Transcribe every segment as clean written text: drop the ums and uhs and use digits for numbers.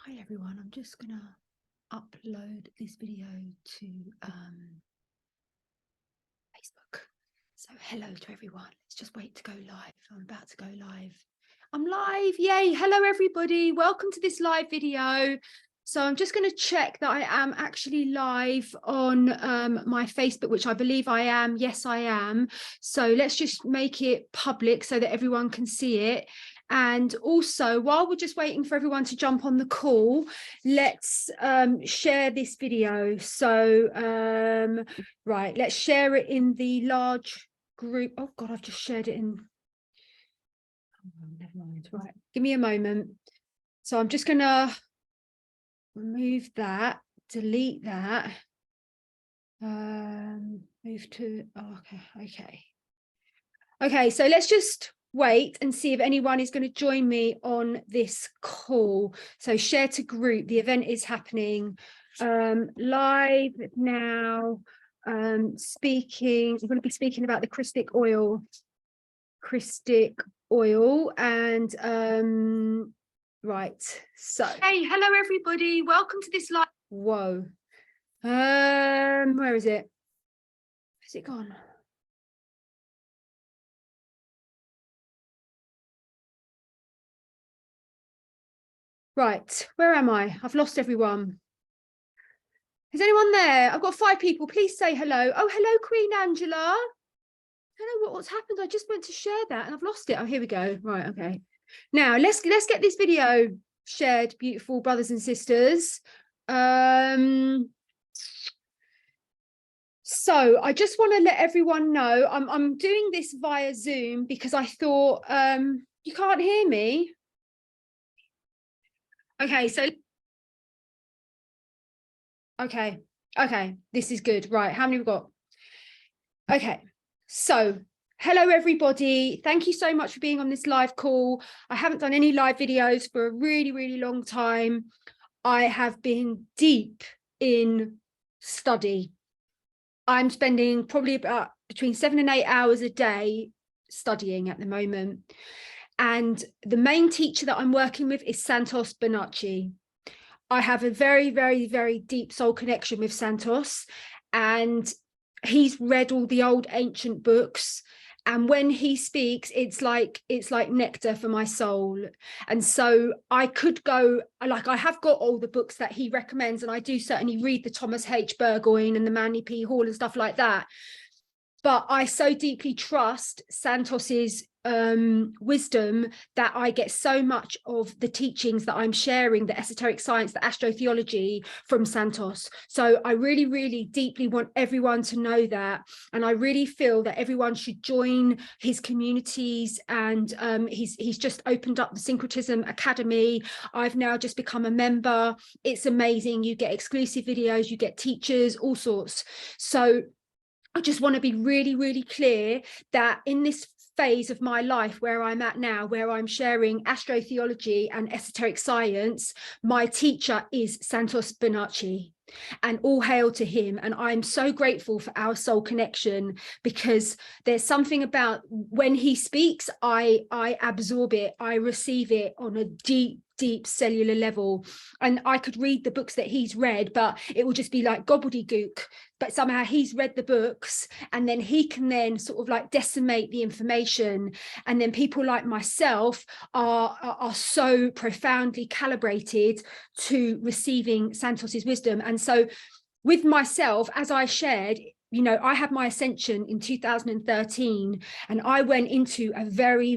Hi everyone, I'm just gonna upload this video to Facebook. So hello to everyone. Let's just wait to go live. I'm about to go live. I'm live. Yay. Hello everybody. Welcome to this live video. So I'm just going to check that I am actually live on my Facebook, which I believe I am. Yes, I am. So let's just make it public so that everyone can see it. And also, while we're just waiting for everyone to jump on the call, let's share this video. So, right, let's share it in the large group. Oh God, I've just shared it in. Oh, never mind. Right, give me a moment. So I'm just gonna remove that, delete that, move to, oh, okay, so let's just wait and see if anyone is going to join me on this call. So share to group, the event is happening live now. Speaking, we're going to be speaking about the Christic oil and right, so hey, hello everybody, welcome to this live. Whoa, where is it? Has it gone? Right, where am I? I've lost everyone. Is anyone there? I've got 5 people. Please say hello. Oh, hello, Queen Angela. I don't know what's happened. I just went to share that and I've lost it. Oh, here we go. Right, okay. Now let's get this video shared, beautiful brothers and sisters. So I just want to let everyone know I'm doing this via Zoom because I thought you can't hear me. Okay, so okay, this is good. Right, how many we've got? Okay, so hello everybody, thank you so much for being on this live call. I haven't done any live videos for a really long time. I have been deep in study. I'm spending probably about between 7 and 8 hours a day studying at the moment. And the main teacher that I'm working with is Santos Bonacci. I have a very deep soul connection with Santos, and he's read all the old ancient books. And when he speaks, it's like nectar for my soul. And so I could go, like, I have got all the books that he recommends, and I do certainly read the Thomas H. Burgoyne and the Manly P. Hall and stuff like that. But I so deeply trust Santos's wisdom that I get so much of the teachings that I'm sharing, the esoteric science, the astrotheology, from Santos. So I really deeply want everyone to know that. And I really feel that everyone should join his communities. And he's just opened up the Syncretism Academy. I've now just become a member. It's amazing. You get exclusive videos, you get teachers, all sorts. So I just want to be really clear that in this phase of my life where I'm at now, where I'm sharing astrotheology and esoteric science, my teacher is Santos Bonacci, and all hail to him. And I'm so grateful for our soul connection, because there's something about when he speaks, I absorb it, I receive it on a deep cellular level. And I could read the books that he's read, but it will just be like gobbledygook. But somehow he's read the books, and then he can then sort of like decimate the information. And then people like myself are so profoundly calibrated to receiving Santos's wisdom. And so with myself, as I shared, you know, I had my ascension in 2013, and I went into a very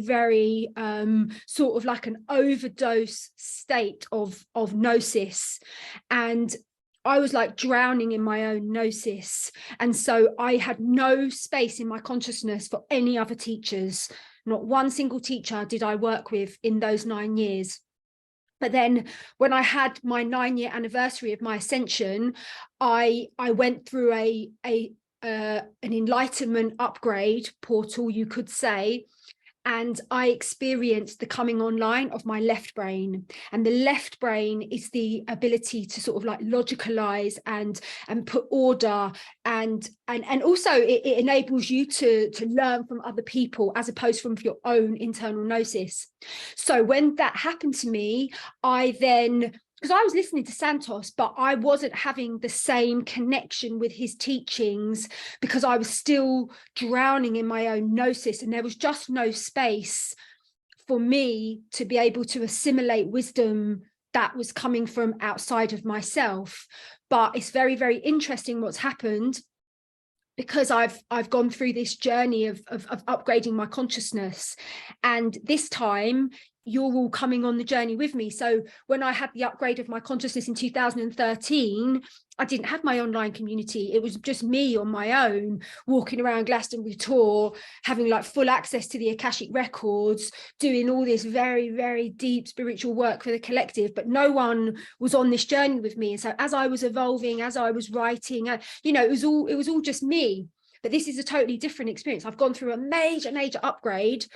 sort of like an overdose state of gnosis, and I was like drowning in my own gnosis. And so I had no space in my consciousness for any other teachers. Not one single teacher did I work with in those 9 years. But then when I had my 9-year anniversary of my ascension, I went through an enlightenment upgrade portal, you could say. And I experienced the coming online of my left brain. And the left brain is the ability to sort of like logicalize and put order, and also it enables you to learn from other people as opposed from your own internal gnosis. So when that happened to me, I then because I was listening to Santos, but I wasn't having the same connection with his teachings because I was still drowning in my own gnosis, and there was just no space for me to be able to assimilate wisdom that was coming from outside of myself. But it's very, very interesting what's happened, because I've gone through this journey of upgrading my consciousness, and this time you're all coming on the journey with me. So when I had the upgrade of my consciousness in 2013, I didn't have my online community. It was just me on my own, walking around Glastonbury tour, having like full access to the Akashic records, doing all this very, very deep spiritual work for the collective, but no one was on this journey with me. And so as I was evolving, as I was writing, you know, it was all just me. But this is a totally different experience. I've gone through a major upgrade,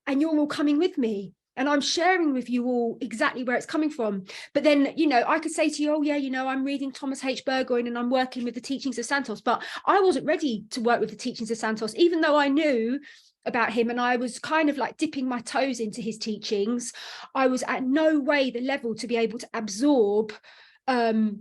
and you're all coming with me. And I'm sharing with you all exactly where it's coming from. But then, you know, I could say to you, oh, yeah, you know, I'm reading Thomas H. Burgoyne and I'm working with the teachings of Santos. But I wasn't ready to work with the teachings of Santos, even though I knew about him and I was kind of like dipping my toes into his teachings. I was at no way the level to be able to absorb the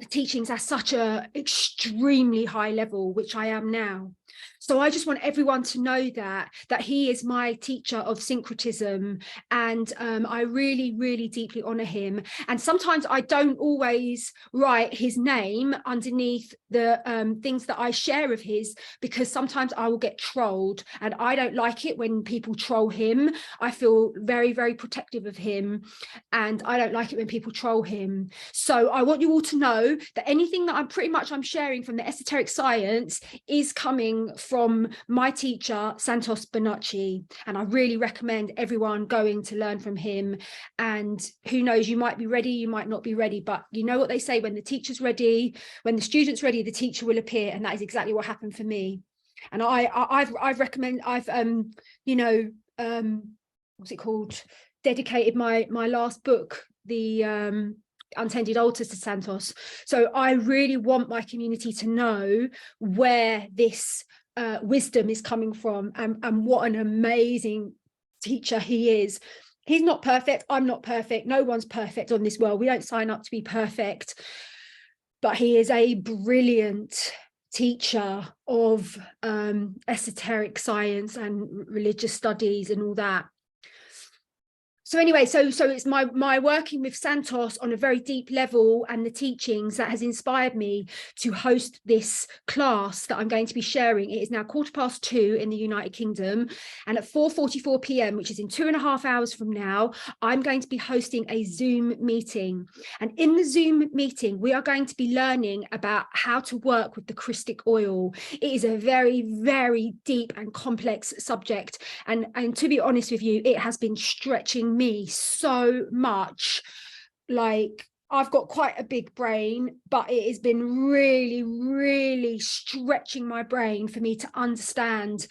teachings at such a extremely high level, which I am now. So I just want everyone to know that he is my teacher of syncretism, and I really, really deeply honor him. And sometimes I don't always write his name underneath the things that I share of his, because sometimes I will get trolled, and I don't like it when people troll him. I feel very, very protective of him, and I don't like it when people troll him. So I want you all to know that anything that I'm sharing from the esoteric science is coming from my teacher, Santos Bonacci. And I really recommend everyone going to learn from him. And who knows, you might be ready, you might not be ready, but you know what they say, when the teacher's ready, when the student's ready, the teacher will appear. And that is exactly what happened for me. And I've you know, what's it called? Dedicated my last book, the Untended Altars, to Santos. So I really want my community to know where this wisdom is coming from, and what an amazing teacher he is. He's not perfect. I'm not perfect. No one's perfect on this world. We don't sign up to be perfect, but he is a brilliant teacher of esoteric science and religious studies and all that. So anyway, so it's my working with Santos on a very deep level and the teachings that has inspired me to host this class that I'm going to be sharing. It is now 2:15 in the United Kingdom, and at 4:44 p.m, which is in 2.5 hours from now, I'm going to be hosting a Zoom meeting. And in the Zoom meeting, we are going to be learning about how to work with the Christic oil. It is a very, very deep and complex subject. And to be honest with you, it has been stretching me so much. Like, I've got quite a big brain, but it has been really, really stretching my brain for me to understand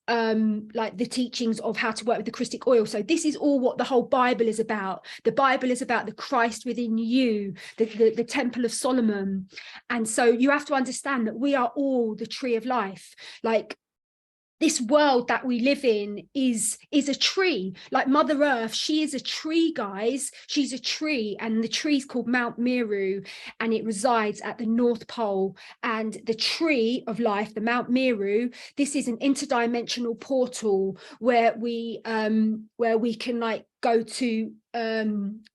like the teachings of how to work with the Christic oil. So this is all what the whole Bible is about. The Bible is about the Christ within you, the Temple of Solomon. And so you have to understand that we are all the tree of life. Like, this world that we live in is a tree. Like Mother Earth, she is a tree, guys. She's a tree, and the tree is called Mount Meru, and it resides at the North Pole. And the tree of life, the Mount Meru, this is an interdimensional portal where we can like go to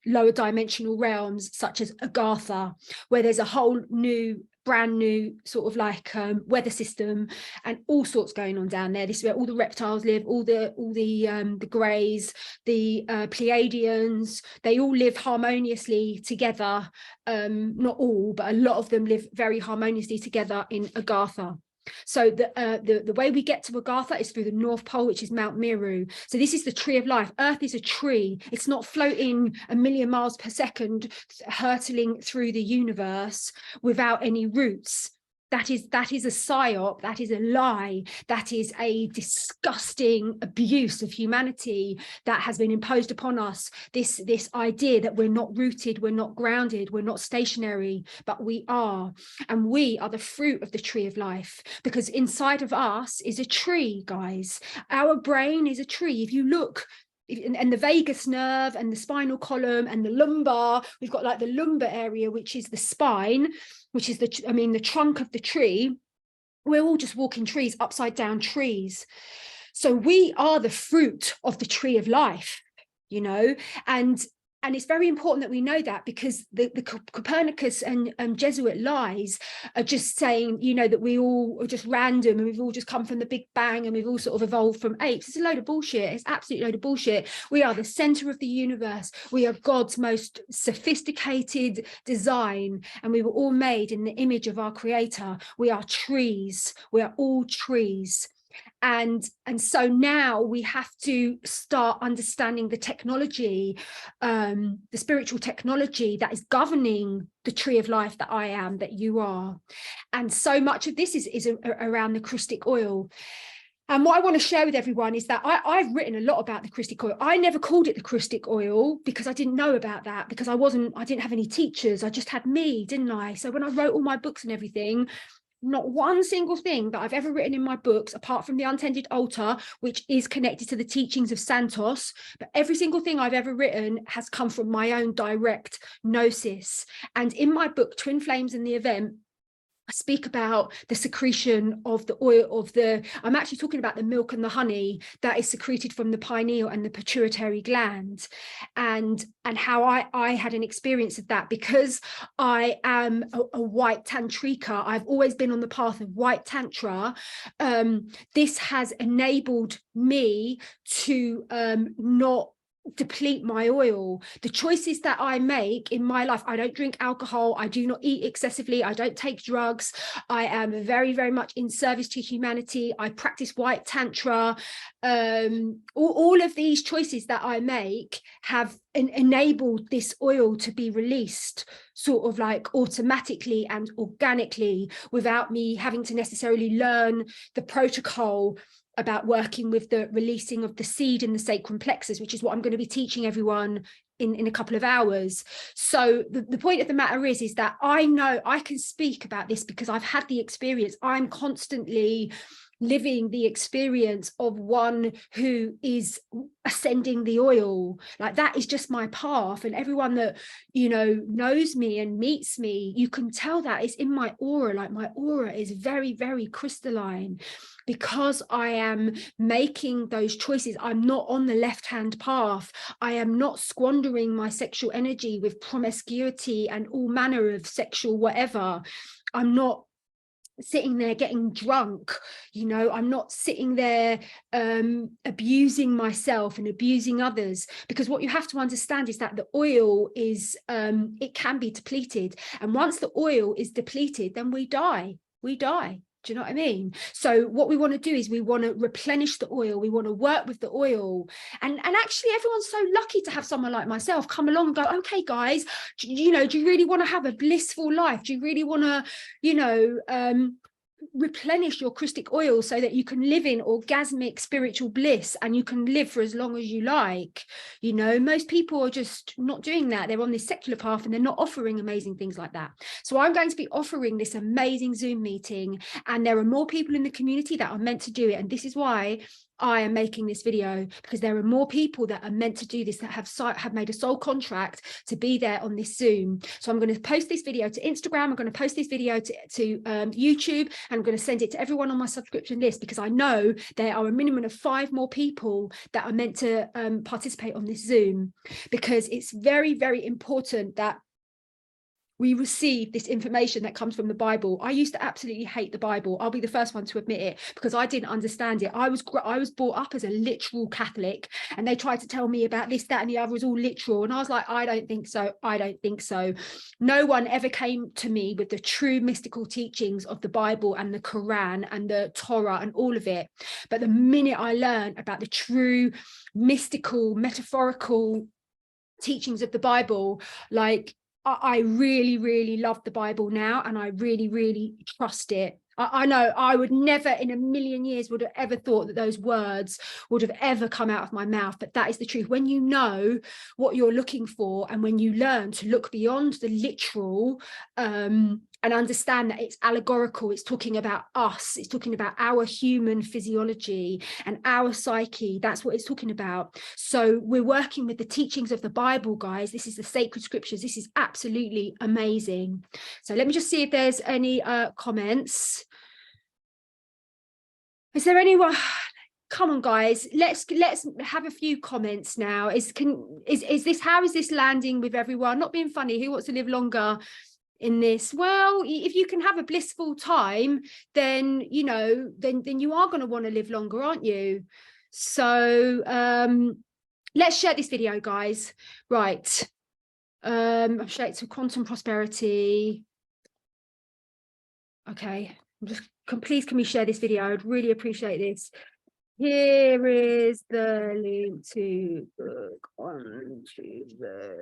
lower dimensional realms, such as Agartha, where there's a whole new brand new sort of like weather system and all sorts going on down there. This is where all the reptiles live, all the greys, the Pleiadians. They all live harmoniously together. Not all, but a lot of them live very harmoniously together in Agartha. So the way we get to Agartha is through the North Pole, which is Mount Meru. So this is the tree of life. Earth is a tree. It's not floating 1,000,000 miles per second, hurtling through the universe without any roots. That is a psyop. That is a lie. That is a disgusting abuse of humanity that has been imposed upon us. This idea that we're not rooted, we're not grounded, we're not stationary, but we are. And we are the fruit of the tree of life, because inside of us is a tree, guys. Our brain is a tree. If you look and the vagus nerve and the spinal column and the lumbar. We've got like the lumbar area, which is the spine, which is the trunk of the tree. We're all just walking trees, upside down trees. So we are the fruit of the tree of life, you know, and it's very important that we know that, because the Copernicus and Jesuit lies are just saying, you know, that we all are just random and we've all just come from the Big Bang and we've all sort of evolved from apes. It's a load of bullshit. It's absolutely a load of bullshit. We are the center of the universe. We are God's most sophisticated design, and we were all made in the image of our creator. We are trees. We are all trees. And so now we have to start understanding the technology, the spiritual technology that is governing the tree of life that I am, that you are. And so much of this is around the Christic oil. And what I want to share with everyone is that I've written a lot about the Christic oil. I never called it the Christic oil because I didn't know about that, because I didn't have any teachers. I just had me, didn't I? So when I wrote all my books and everything, not one single thing that I've ever written in my books, apart from the Untended Altar, which is connected to the teachings of Santos, but every single thing I've ever written has come from my own direct gnosis. And in my book, Twin Flames and the Event, I speak about the secretion of the oil I'm actually talking about the milk and the honey that is secreted from the pineal and the pituitary gland, and how I had an experience of that, because I am a white tantrika. I've always been on the path of white tantra. This has enabled me to not deplete my oil. The choices that I make in my life, I don't drink alcohol, I do not eat excessively, I don't take drugs, I am very, very much in service to humanity, I practice white tantra. All of these choices that I make have enabled this oil to be released sort of like automatically and organically, without me having to necessarily learn the protocol about working with the releasing of the seed in the sacrum plexus, which is what I'm going to be teaching everyone in a couple of hours. So the point of the matter is that I know I can speak about this because I've had the experience. I'm constantly living the experience of one who is ascending the oil. Like, that is just my path. And everyone that, you know, knows me and meets me, you can tell that it's in my aura. Like, my aura is very, very crystalline, because I am making those choices. I'm not on the left-hand path. I am not squandering my sexual energy with promiscuity and all manner of sexual whatever. I'm not sitting there getting drunk, you know, I'm not sitting there abusing myself and abusing others, because what you have to understand is that the oil is it can be depleted, and once the oil is depleted, then we die. Do you know what I mean? So what we want to do is we want to replenish the oil. We want to work with the oil. And actually, everyone's so lucky to have someone like myself come along and go, okay, guys, do you really want to have a blissful life? Do you really want to, you know, replenish your Christic oil so that you can live in orgasmic spiritual bliss and you can live for as long as you like? You know, most people are just not doing that. They're on this secular path and they're not offering amazing things like that. So I'm going to be offering this amazing Zoom meeting, and there are more people in the community that are meant to do it. And this is why I am making this video, because there are more people that are meant to do this, that have made a soul contract to be there on this Zoom. So I'm going to post this video to Instagram. I'm going to post this video to YouTube, and I'm going to send it to everyone on my subscription list, because I know there are a minimum of 5 more people that are meant to participate on this Zoom, because it's very, very important that we receive this information that comes from the Bible. I used to absolutely hate the Bible. I'll be the first one to admit it, because I didn't understand it. I was brought up as a literal Catholic, and they tried to tell me about this, that, and the other was all literal. And I was like, I don't think so. I don't think so. No one ever came to me with the true mystical teachings of the Bible and the Quran and the Torah and all of it. But the minute I learned about the true mystical, metaphorical teachings of the Bible, like, I really, really love the Bible now, and I really, really trust it. I know I would never in a million years would have ever thought that those words would have ever come out of my mouth, but that is the truth. When you know what you're looking for, and when you learn to look beyond the literal, and understand that it's allegorical. It's talking about us. It's talking about our human physiology and our psyche. That's what it's talking about. So we're working with the teachings of the Bible, guys. This is the sacred scriptures. This is absolutely amazing. So let me just see if there's any comments. Is there anyone? Come on, guys, let's have a few comments now. Is this, how is this landing with everyone? Not being funny, who wants to live longer in this? Well, if you can have a blissful time, then you know, then you are going to want to live longer, aren't you? So let's share this video, guys. Right, I've shared it to quantum prosperity. Okay, please can we share this video? I'd really appreciate this. Here is the link to book onto the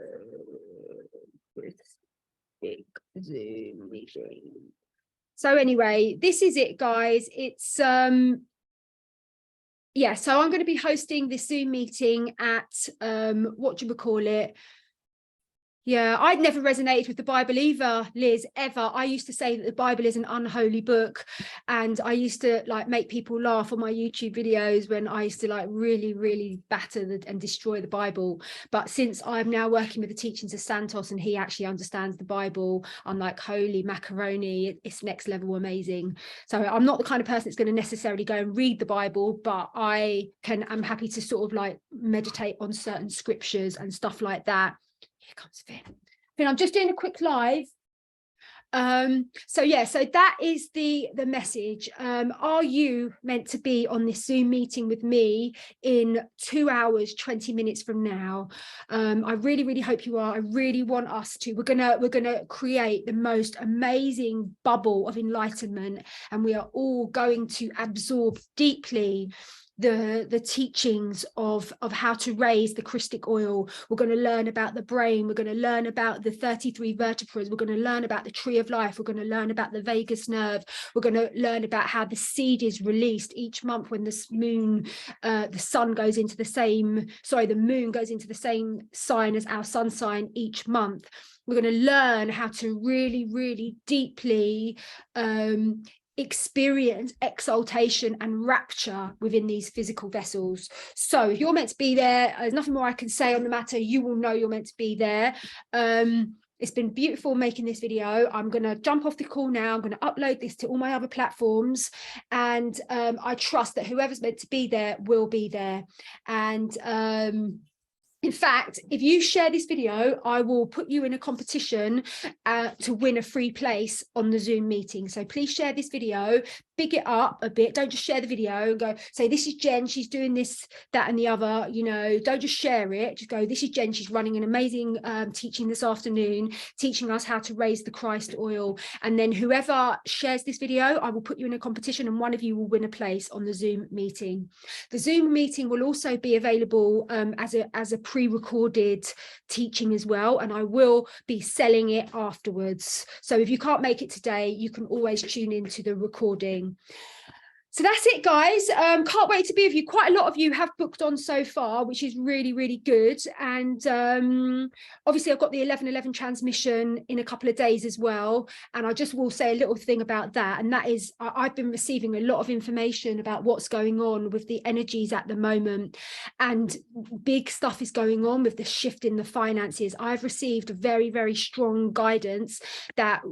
big Zoom meeting. So anyway, this is it, guys. It's yeah, so I'm going to be hosting this Zoom meeting at what do we call it? Yeah, I'd never resonated with the Bible either, Liz, ever. I used to say that the Bible is an unholy book, and I used to like make people laugh on my YouTube videos when I used to like really batter and destroy the Bible. But since I'm now working with the teachings of Santos and he actually understands the Bible, I'm like, holy macaroni, it's next level amazing. So I'm not the kind of person that's going to necessarily go and read the Bible, but I'm happy to sort of like meditate on certain scriptures and stuff like that. Here comes Finn. Finn, I'm just doing a quick live. So yeah, so that is the message. Are you meant to be on this Zoom meeting with me in 2 hours 20 minutes from now? I really hope you are. I really want us to. We're gonna create the most amazing bubble of enlightenment, and we are all going to absorb deeply the teachings of how to raise the Christic oil. We're going to learn about the brain. We're going to learn about the 33 vertebrae. We're going to learn about the tree of life. We're going to learn about the vagus nerve. We're going to learn about how the seed is released each month when the moon goes into the same sign as our sun sign each month. We're going to learn how to really deeply experience exaltation and rapture within these physical vessels. So if you're meant to be there, there's nothing more I can say on the matter. You will know you're meant to be there. It's been beautiful making this video. I'm going to jump off the call now. I'm going to upload this to all my other platforms, and I trust that whoever's meant to be there will be there. And in fact, if you share this video, I will put you in a competition to win a free place on the Zoom meeting. So please share this video, big it up a bit. Don't just share the video and go, say, this is Jen, she's doing this, that, and the other. You know, don't just share it. Just go, this is Jen, she's running an amazing teaching this afternoon, teaching us how to raise the Christ oil. And then whoever shares this video, I will put you in a competition, and one of you will win a place on the Zoom meeting. The Zoom meeting will also be available as a pre-recorded teaching as well, and I will be selling it afterwards. So if you can't make it today, you can always tune into the recording. So that's it, guys. Can't wait to be with you. Quite a lot of you have booked on so far, which is really good. And obviously I've got the 11/11 transmission in a couple of days as well. And I just will say a little thing about that. And that is, I've been receiving a lot of information about what's going on with the energies at the moment. And big stuff is going on with the shift in the finances. I've received very strong guidance that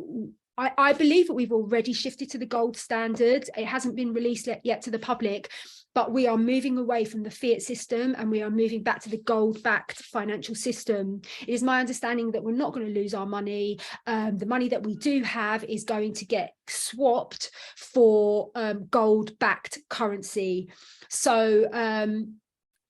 I believe that we've already shifted to the gold standard. It hasn't been released yet to the public, but we are moving away from the fiat system and we are moving back to the gold-backed financial system. It is my understanding that we're not going to lose our money. The money that we do have is going to get swapped for gold-backed currency. So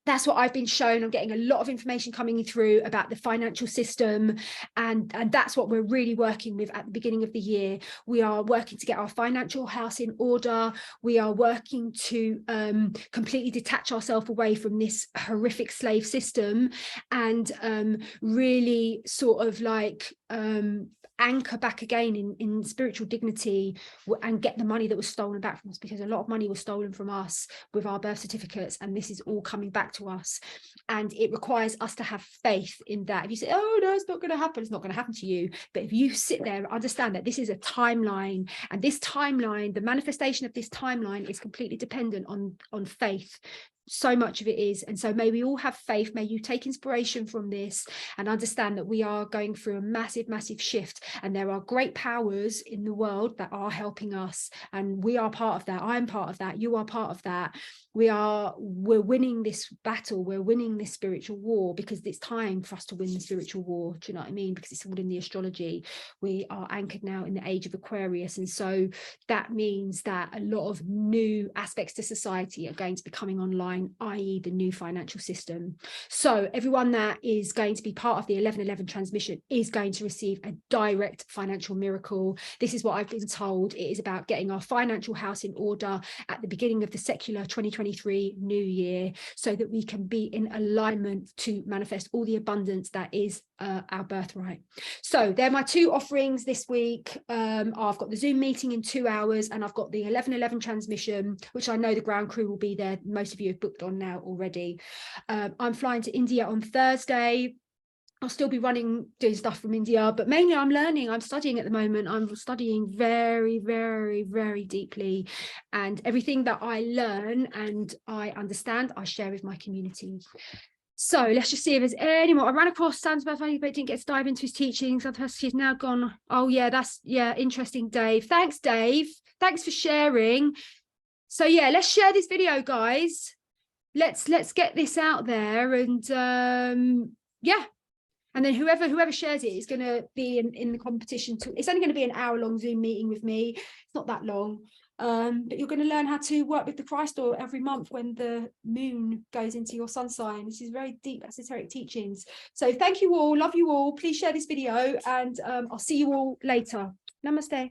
that's what I've been shown. I'm getting a lot of information coming through about the financial system, and that's what we're really working with at the beginning of the year. We are working to get our financial house in order. We are working to completely detach ourselves away from this horrific slave system and really sort of like anchor back again in spiritual dignity and get the money that was stolen back from us, because a lot of money was stolen from us with our birth certificates, and this is all coming back to us. And it requires us to have faith in that. If you say, oh no, it's not going to happen, it's not going to happen to you. But if you sit there and understand that this is a timeline, and this timeline, the manifestation of this timeline is completely dependent on faith. So much of it is. And so may we all have faith. May you take inspiration from this and understand that we are going through a massive shift, and there are great powers in the world that are helping us, and we are part of that. I'm part of that. You are part of that. We're winning this battle. We're winning this spiritual war, because it's time for us to win the spiritual war. Do you know what I mean? Because it's all in the astrology. We are anchored now in the age of Aquarius, and so that means that a lot of new aspects to society are going to be coming online, i.e. the new financial system. So everyone that is going to be part of the 1111 transmission is going to receive a direct financial miracle. This is what I've been told. It is about getting our financial house in order at the beginning of the secular 2023 new year, so that we can be in alignment to manifest all the abundance that is our birthright. So they're my two offerings this week. I've got the Zoom meeting in 2 hours, and I've got the 1111 transmission, which I know the ground crew will be there. Most of you have booked on now already. I'm flying to India on Thursday. I'll still be doing stuff from India, but mainly I'm studying at the moment. I'm studying very deeply, and everything that I learn and I understand, I share with my community. So let's just see if there's any more. I ran across Santos Bonacci, but didn't get to dive into his teachings. Sometimes he's now gone. Oh yeah, interesting, Dave. Thanks, Dave. Thanks for sharing. So yeah, let's share this video, guys. Let's get this out there, and yeah. And then whoever shares it is going to be in the competition. It's only going to be an hour-long Zoom meeting with me. It's not that long. But you're going to learn how to work with the Christ door every month when the moon goes into your sun sign. This is very deep esoteric teachings. So thank you all. Love you all. Please share this video, and I'll see you all later. Namaste.